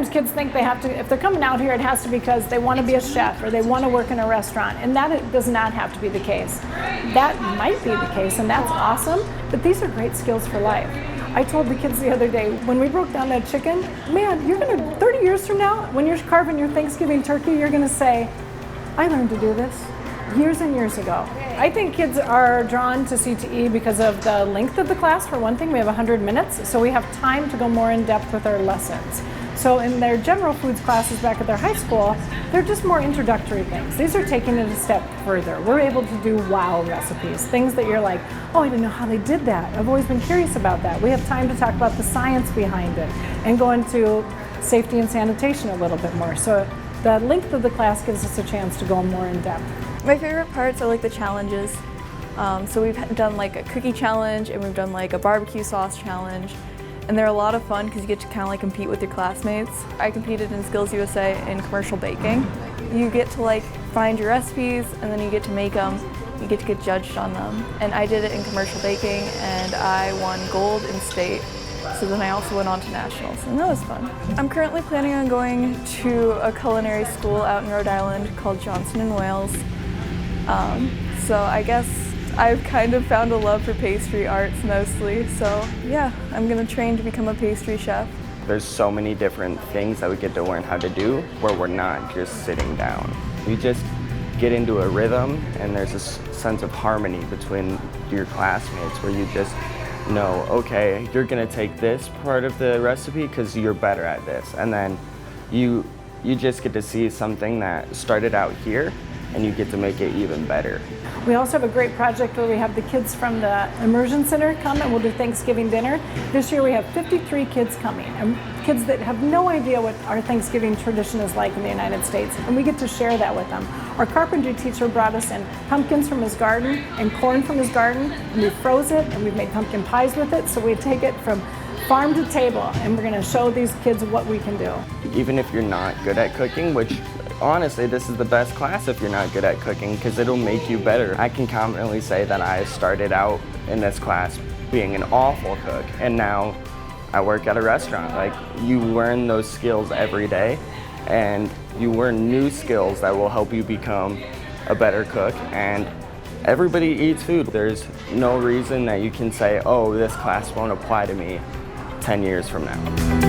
sometimes kids think they have to, if they're coming out here, it has to be because they want to be a chef or they want to work in a restaurant, and that does not have to be the case. That might be the case, and that's awesome, but these are great skills for life. I told the kids the other day, when we broke down that chicken, man, you're gonna, 30 years from now, when you're carving your Thanksgiving turkey, you're gonna say, I learned to do this years and years ago. I think kids are drawn to CTE because of the length of the class. For one thing, we have 100 minutes, so we have time to go more in depth with our lessons. So in their general foods classes back at their high school, they're just more introductory things. These are taking it a step further. We're able to do wow recipes, things that you're like, oh, I didn't know how they did that. I've always been curious about that. We have time to talk about the science behind it and go into safety and sanitation a little bit more. So the length of the class gives us a chance to go more in depth. My favorite parts are like the challenges. So we've done like a cookie challenge and we've done like a barbecue sauce challenge. And they're a lot of fun because you get to kind of like compete with your classmates. I competed in Skills USA in commercial baking. You get to like find your recipes and then you get to make them. You get to get judged on them. And I did it in commercial baking and I won gold in state. So then I also went on to nationals and that was fun. I'm currently planning on going to a culinary school out in Rhode Island called Johnson & Wales. So I guess I've kind of found a love for pastry arts mostly, so yeah, I'm gonna train to become a pastry chef. There's so many different things that we get to learn how to do where we're not just sitting down. We just get into a rhythm and there's this sense of harmony between your classmates where you just know, okay, you're gonna take this part of the recipe because you're better at this, and then you just get to see something that started out here and you get to make it even better. We also have a great project where we have the kids from the Immersion Center come and we'll do Thanksgiving dinner. This year we have 53 kids coming, and kids that have no idea what our Thanksgiving tradition is like in the United States, and we get to share that with them. Our carpentry teacher brought us in pumpkins from his garden and corn from his garden, and we froze it and we've made pumpkin pies with it, so we take it from farm to table and we're going to show these kids what we can do. Even if you're not good at cooking, which honestly, this is the best class if you're not good at cooking because it'll make you better. I can confidently say that I started out in this class being an awful cook, and now I work at a restaurant. Like, you learn those skills every day, and you learn new skills that will help you become a better cook. And everybody eats food. There's no reason that you can say, oh, this class won't apply to me 10 years from now.